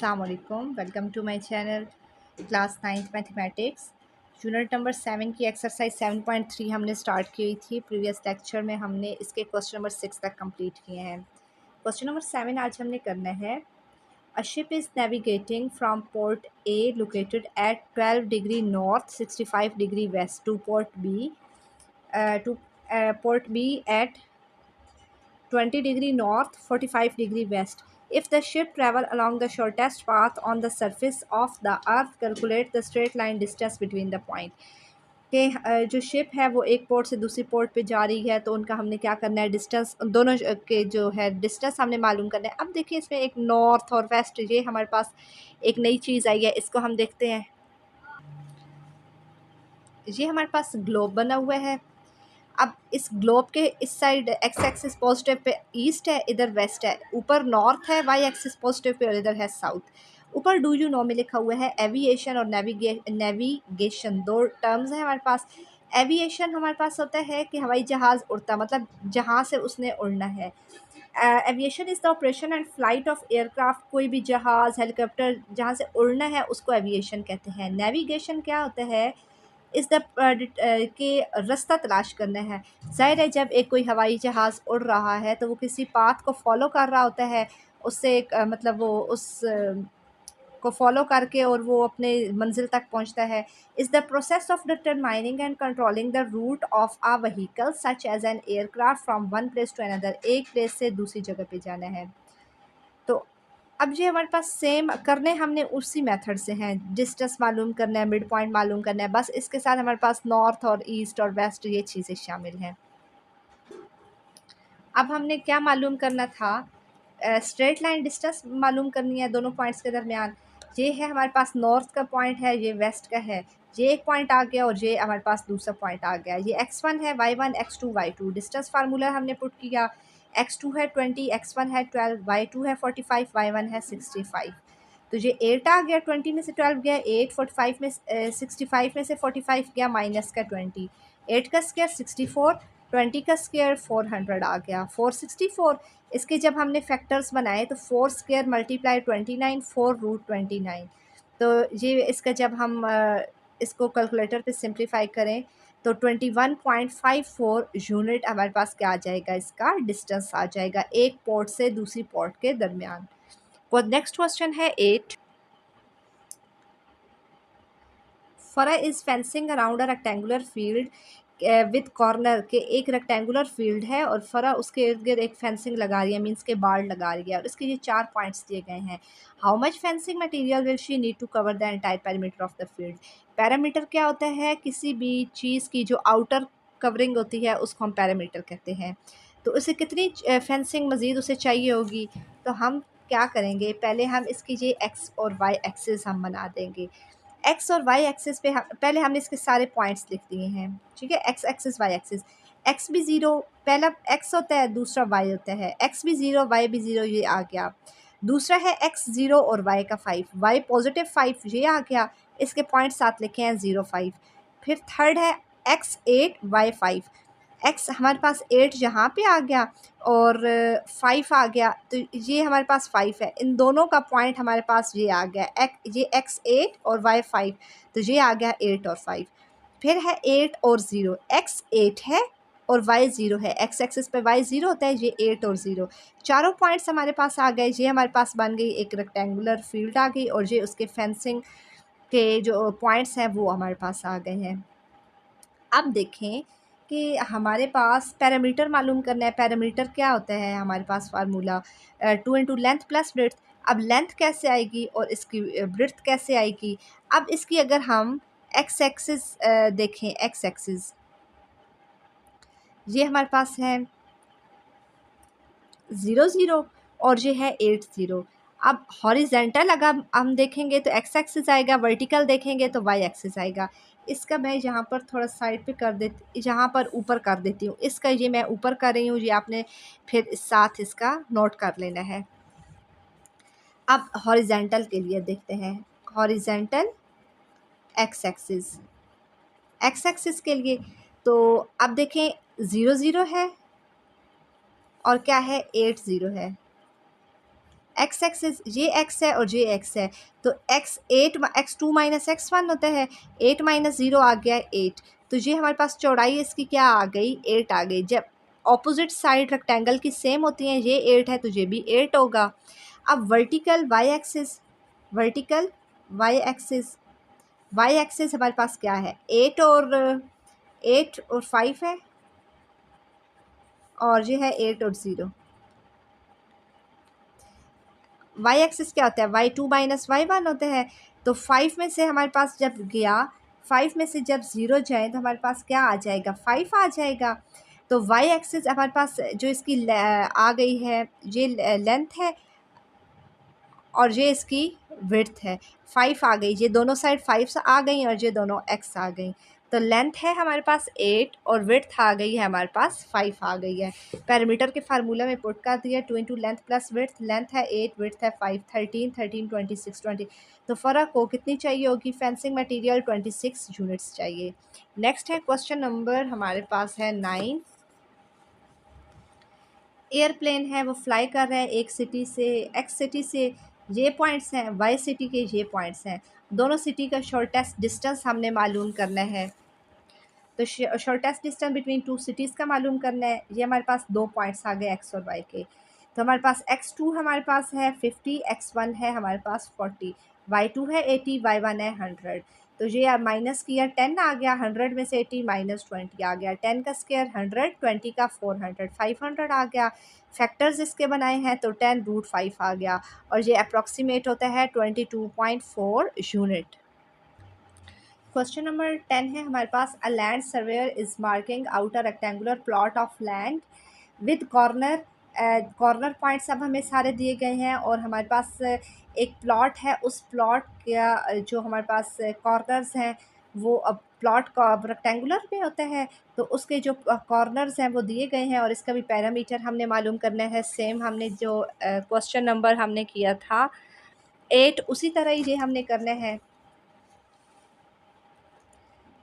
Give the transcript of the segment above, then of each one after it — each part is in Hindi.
अस्सलाम वालेकुम। Welcome to my channel class 9th mathematics. Unit number 7 की एक्सरसाइज 7.3 हमने स्टार्ट की थी। प्रीवियस लेक्चर में हमने इसके क्वेश्चन नंबर 6 तक कंप्लीट किए हैं। क्वेश्चन नंबर 7 आज हमने करना है। A ship is navigating from port A located at 12 degree north 65 degree west to to port B at 20 degree north 45 degree west. If the ship travel along the shortest path on the surface of the earth, calculate the straight line distance between the point. कि जो शिप है वो एक पोर्ट से दूसरी पोर्ट पे जा रही है, तो उनका हमने क्या करना है, डिस्टेंस दोनों के जो है डिस्टेंस हमने मालूम करना है। अब देखिए इसमें एक नॉर्थ और वेस्ट, ये हमारे पास एक नई चीज़ आई है, इसको हम देखते हैं। ये हमारे पास ग्लोब बना हुआ है। अब इस ग्लोब के इस side x axis positive pay east है, इधर वेस्ट है, ऊपर नॉर्थ है, वाई एक्सिस पॉजिटिव पे और इधर है साउथ। ऊपर डू यू नो में लिखा हुआ है एविएशन और नेविगेशन, दो टर्म्स हैं हमारे पास। एविएशन हमारे पास होता है कि हवाई जहाज़ उड़ता, मतलब जहाँ से उसने उड़ना है। Aviation is the operation and flight of aircraft, कोई भी जहाज़ हेलीकॉप्टर जहाँ से उड़ना है उसको एविएशन कहते हैं। नेविगेशन क्या होता है, इस द के रास्ता तलाश करना है। ज़ाहिर है जब एक कोई हवाई जहाज़ उड़ रहा है तो वो किसी पाथ को फॉलो कर रहा होता है, उससे एक मतलब वो उस को फॉलो करके और वो अपने मंजिल तक पहुंचता है। Is the process of determining and controlling the route of a vehicle such as an aircraft from one place to another, एक प्लेस से दूसरी जगह पे जाना है। तो अब ये हमारे पास सेम करने हमने उसी मेथड से हैं। डिस्टेंस मालूम करना है, मिड पॉइंट मालूम करना है, बस इसके साथ हमारे पास नॉर्थ और ईस्ट और वेस्ट ये चीज़ें शामिल हैं। अब हमने क्या मालूम करना था, स्ट्रेट लाइन डिस्टेंस मालूम करनी है दोनों पॉइंट्स के दरमियान। ये है हमारे पास नॉर्थ का पॉइंट है, ये वेस्ट का है। ये एक पॉइंट आ गया और ये हमारे पास दूसरा पॉइंट आ गया। ये x1 है, y1 x2 y2। Distance formula हमने पुट किया, x2 है 20, x1 है 12, y2 है 45, y1 है 65। तो ये 8 आ गया, 20 में से 12 गया 8, 45 में 65 में से 45 गया माइनस का 20। 8 का स्क्वायर 64, 20 का स्क्वायर 400 आ गया 464। इसके जब हमने फैक्टर्स बनाए तो 4 स्क्वायर मल्टीप्लाई 29, 4 रूट 29। तो ये इसका जब हम इसको कैलकुलेटर पे सिंप्लीफाई करें तो 21.54 यूनिट हमारे पास क्या आ जाएगा, इसका डिस्टेंस आ जाएगा एक पोर्ट से दूसरी पोर्ट के दरमियान। और नेक्स्ट क्वेश्चन है 8। फरा is fencing around a rectangular field with corner, के एक रेक्टेंगुलर फील्ड है और फरा उसके इर्द गिर्द एक फेंसिंग लगा रही है, मीन्स के बाड़ लगा रही है, और इसके ये 4 पॉइंट्स दिए गए हैं। How much fencing material will she need to cover the entire perimeter of the field. Parameter क्या होता है, किसी भी चीज़ की जो आउटर कवरिंग होती है उसको हम पैरामीटर कहते हैं। तो उसे कितनी फेंसिंग मज़ीद उसे चाहिए होगी, तो हम क्या करेंगे, पहले हम इसकी ये एक्स और वाई एक्सिस हम बना देंगे। एक्स और वाई एक्सिस पे पहले हमने इसके सारे पॉइंट्स लिख दिए हैं, ठीक है। X axis Y axis, X भी ज़ीरो, पहला एक्स होता है दूसरा वाई होता है, एक्स भी ज़ीरो वाई भी ज़ीरो, ये आ गया। दूसरा है एक्स ज़ीरो और वाई का 5, वाई पॉजिटिव 5, ये आ गया। इसके पॉइंट साथ लिखे हैं 0 5। फिर थर्ड है एक्स 8 वाई 5, एक्स हमारे पास 8 यहाँ पे आ गया और 5 आ गया, तो ये हमारे पास 5 है। इन दोनों का पॉइंट हमारे पास ये आ गया, ये एक्स 8 और वाई 5, तो ये आ गया 8 और 5। फिर है 8 और 0, एक्स 8 है और वाई 0 है, एक्स एक्सिस पे वाई 0 होता है, ये 8 और 0। चारों पॉइंट्स हमारे पास आ गए। ये हमारे पास बन गई एक रेक्टेंगुलर फील्ड आ गई, और ये उसके फेंसिंग के जो पॉइंट्स हैं वो हमारे पास आ गए हैं। अब देखें कि हमारे पास पैरामीटर मालूम करना है। पैरामीटर क्या होता है, हमारे पास formula 2 into length plus breadth. अब लेंथ कैसे आएगी और इसकी ब्रेड्थ कैसे आएगी। अब इसकी अगर हम एक्स एक्सिस देखें, एक्स एक्सिस ये हमारे पास है 0 0 और ये है 8 0। अब हॉरिजेंटल अगर हम देखेंगे तो एक्स एक्सिस आएगा, वर्टिकल देखेंगे तो वाई एक्सिस आएगा। इसका मैं यहाँ पर थोड़ा साइड पे कर देती, यहाँ पर ऊपर कर देती हूँ। इसका ये मैं ऊपर कर रही हूँ, ये आपने फिर इस साथ इसका नोट कर लेना है। अब हॉरिजेंटल के लिए देखते हैं, horizontal x axis, x axis के लिए तो अब देखें 0 0 है और क्या है 8 0 है। एक्स एक्सिस ये एक्स है और ये एक्स है, तो x2 माइनस x1 होता है, 8 माइनस 0 आ गया 8। तो ये हमारे पास चौड़ाई इसकी क्या आ गई, 8 आ गई। जब ऑपोजिट साइड रेक्टेंगल की सेम होती हैं, ये 8 है तो ये भी 8 होगा। अब vertical Y axis, vertical Y axis हमारे पास क्या है, 8 और 5 है, और ये है 8 और 0। वाई एक्सिस क्या होता है, y2 माइनस y1 होता है। तो 5 में से हमारे पास जब गया, 5 में से जब 0 जाए तो हमारे पास क्या आ जाएगा, 5 आ जाएगा। तो वाई एक्सिस हमारे पास जो इसकी आ गई है, ये लेंथ है और ये इसकी विड्थ है। 5 आ गई, ये दोनों साइड 5 आ गई और ये दोनों x आ गई। तो लेंथ है हमारे पास 8 और विड्थ आ गई है हमारे पास 5 आ गई है। पैरामीटर के फार्मूला में पुट कर दिया, 2 into length plus width, length है 8, विड्थ है 5, 13, 26, 20। तो फ़र्क को कितनी चाहिए होगी, फेंसिंग मटेरियल 26 यूनिट्स चाहिए। नेक्स्ट है क्वेश्चन नंबर हमारे पास है 9। एयरप्लेन है वो फ्लाई कर रहा है एक सिटी से, एक्स सिटी से, ये पॉइंट्स हैं, वाई सिटी के ये पॉइंट्स हैं। दोनों सिटी का शॉर्टेस्ट डिस्टेंस हमने मालूम करना है। तो shortest distance between two cities का मालूम करना है। ये हमारे पास दो पॉइंट्स आ गए एक्स और वाई के। तो हमारे पास x2 हमारे पास है 50, x1 है हमारे पास 40, y2 है 80, y1 है 100। तो ये अब माइनस किया 10 आ गया, 100 में से 80 माइनस 20 आ गया, 10 का स्क्वायर 100, 20 का 400, 500 आ गया। फैक्टर्स इसके बनाए हैं तो 10√5 आ गया, और ये अप्रॉक्सीमेट होता है 22.4 यूनिट। क्वेश्चन नंबर 10 है हमारे पास, a land surveyor is marking out a rectangular plot of land with corner. Corner points अब हमें सारे दिए गए हैं, और हमारे पास एक प्लॉट है, उस प्लॉट का जो हमारे पास कॉर्नर्स हैं वो, अब प्लॉट का रेक्टेंगुलर में होता है तो उसके जो कॉर्नर्स हैं वो दिए गए हैं, और इसका भी पैरामीटर हमने मालूम करना है। सेम हमने जो क्वेश्चन नंबर हमने किया था 8, उसी तरह ही ये हमने करना है।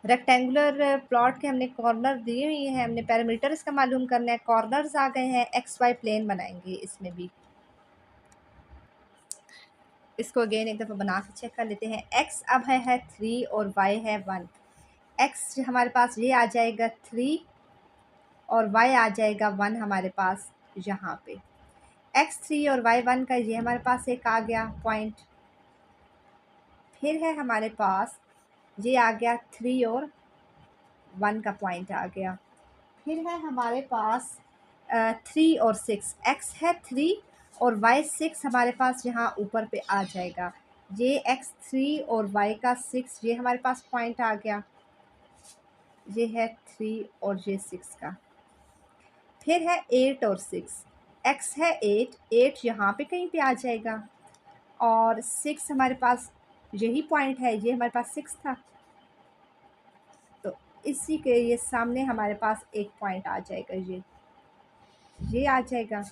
रेक्टेंगुलर प्लॉट के हमने कॉर्नर दिए हुए हैं, हमने पैरामीटर इसका मालूम करना है। कॉर्नर्स आ गए हैं, एक्स वाई प्लेन बनाएंगे इसमें भी। इसको अगेन एक दफ़ा बना के चेक कर लेते हैं। एक्स अब है 3 और वाई है 1। एक्स हमारे पास ये आ जाएगा 3 और वाई आ जाएगा 1 हमारे पास यहाँ पे। x3 और y1 का ये हमारे पास एक आ गया पॉइंट। फिर है हमारे पास ये आ गया 3 और 1 का पॉइंट आ गया। फिर है हमारे पास 3 और 6, x है 3 और y 6 हमारे पास यहाँ ऊपर पे आ जाएगा। ये x3 और y का 6 ये हमारे पास पॉइंट आ गया, ये है 3 और ये 6 का। फिर है 8 और 6, x है 8 यहाँ पे कहीं पे आ जाएगा, और 6 हमारे पास यही पॉइंट है, ये हमारे पास 6 था, तो इसी के ये सामने हमारे पास एक पॉइंट आ जाएगा, ये आ जाएगा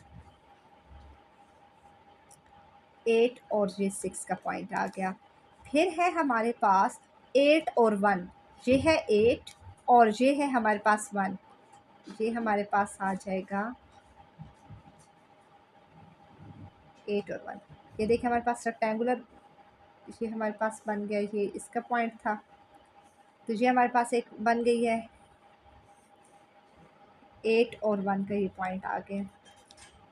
8 और ये 6 का पॉइंट आ गया। फिर है हमारे पास 8 और 1, ये है 8 और ये है हमारे पास 1, ये हमारे पास आ जाएगा 8 और 1। ये देखिए हमारे पास रेक्टेंगुलर ये हमारे पास बन गया, ये इसका पॉइंट था, तो ये हमारे पास एक बन गई है 8 और 1 का ये पॉइंट आ गया।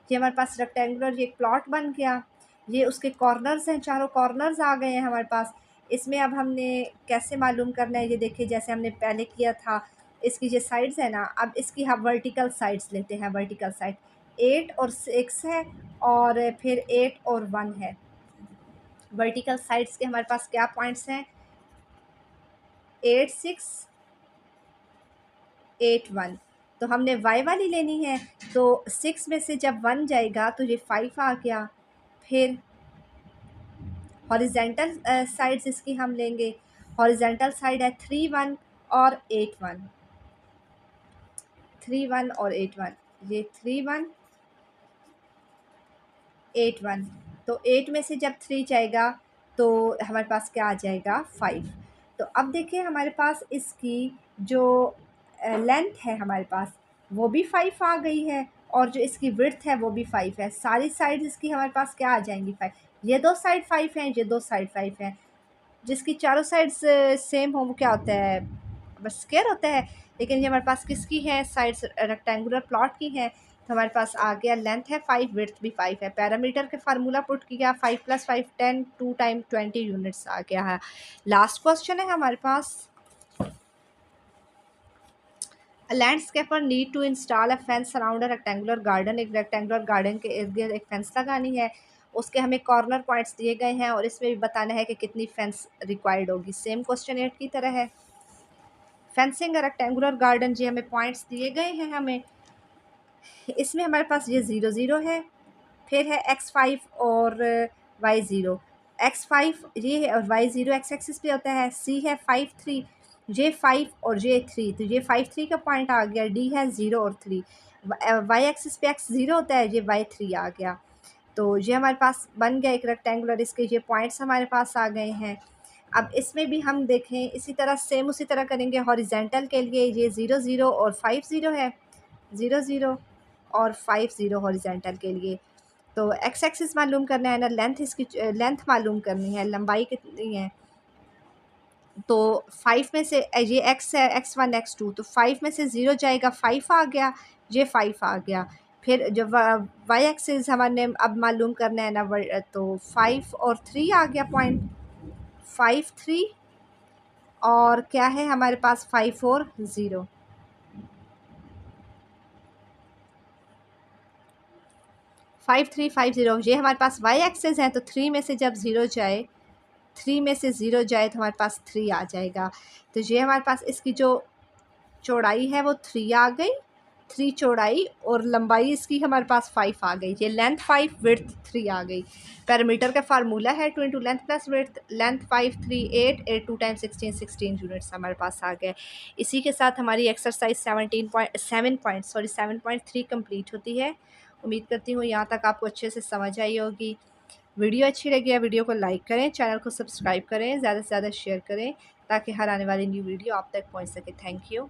ये हमारे पास रेक्टेंगुलर ये एक प्लॉट बन गया। ये उसके कॉर्नर्स हैं, चारों कॉर्नर्स आ गए हैं हमारे पास। इसमें अब हमने कैसे मालूम करना है, ये देखिए जैसे हमने पहले किया था, इसकी जो साइड्स है ना, अब इसकी हम वर्टिकल साइड्स लेते हैं। वर्टिकल साइड 8 और 6 है, और फिर 8 और 1 है। वर्टिकल साइड्स के हमारे पास क्या पॉइंट्स हैं, 8 6 8 1। तो हमने वाई वाली लेनी है, तो 6 में से जब 1 जाएगा तो ये 5 आ गया। फिर हॉरिजेंटल साइड्स इसकी हम लेंगे, हॉरिजेंटल साइड है 3 1 और 8 1, 3 1 और 8 1, ये 3 1 8 1। तो 8 में से जब 3 जाएगा तो हमारे पास क्या आ जाएगा 5। तो अब देखिए हमारे पास इसकी जो लेंथ है हमारे पास वो भी 5 आ गई है, और जो इसकी विड्थ है वो भी 5 है। सारी साइड इसकी हमारे पास क्या आ जाएंगी 5। ये दो साइड 5 हैं, ये दो साइड 5 हैं। जिसकी चारों साइड्स सेम हो वो क्या होता है, बस स्क्वायर होता है। लेकिन ये हमारे पास किसकी है, साइड्स रेक्टेंगुलर प्लॉट की हैं। तो हमारे पास आ गया लेंथ है 5, विड्थ भी 5 है। पैरामीटर के फार्मूला पुट किया, 5 + 5 10, 2 टाइम 20 यूनिट्स आ गया है। लास्ट क्वेश्चन है हमारे पास, landscaper need to install a fence around a rectangular garden. एक रेक्टेंगुलर गार्डन के इर्द गिर्द एक फेंस लगानी है। उसके हमें कॉर्नर पॉइंट्स दिए गए हैं और इसमें भी बताना है कि कितनी फेंस रिक्वायर्ड होगी। सेम क्वेश्चन 8 की तरह है। फेंसिंग रेक्टेंगुलर गार्डन, जी हमें पॉइंट्स दिए गए हैं। हमें इसमें हमारे पास ये 0 0 है, फिर है x5 और y0। x5 ये है और y0 एक्स एक्सिस पे होता है। c है 5 3, j5 और j3, तो j5 3 का पॉइंट आ गया। d है 0 और 3, y एक्सिस पे x0 होता है, ये y3 आ गया। तो ये हमारे पास बन गया एक रेक्टेंगुलर, इसके ये पॉइंट्स हमारे पास आ गए हैं। अब इसमें भी हम देखें इसी तरह सेम उसी तरह करेंगे। हॉरिजेंटल के लिए ये 0 0 और 5 0 है, 0 0 और 5 0 हॉरिजेंटल के लिए। तो एक्स एक्सिस मालूम करना है ना, लेंथ इसकी लेंथ मालूम करनी है, लंबाई कितनी है। तो 5 में से ये x है, x1 x2, तो 5 में से 0 जाएगा, 5 आ गया, ये 5 आ गया। फिर जो वाई एक्सिस हमारे अब मालूम करना है ना, तो 5 और 3 आ गया पॉइंट, 5 3 और क्या है हमारे पास 5 और 0। 5 3 5 0 ये हमारे पास वाई एक्सिस है। तो 3 में से जब 0 जाए, 3 में से 0 जाए तो हमारे पास 3 आ जाएगा। तो ये हमारे पास इसकी जो चौड़ाई है वो 3 आ गई, 3 चौड़ाई, और लंबाई इसकी हमारे पास 5 आ गई। ये लेंथ 5, विड्थ 3 आ गई। पैरामीटर का फार्मूला है 2 into length plus width, length 5 3 8 8 2 time 16 16 units हमारे पास आ गए। इसी के साथ हमारी एक्सरसाइज 7.3 कंप्लीट होती है। उम्मीद करती हूँ यहाँ तक आपको अच्छे से समझ आई होगी। वीडियो अच्छी लगी है, वीडियो को लाइक करें, चैनल को सब्सक्राइब करें, ज़्यादा से ज़्यादा शेयर करें ताकि हर आने वाली न्यू वीडियो आप तक पहुंच सके। Thank you.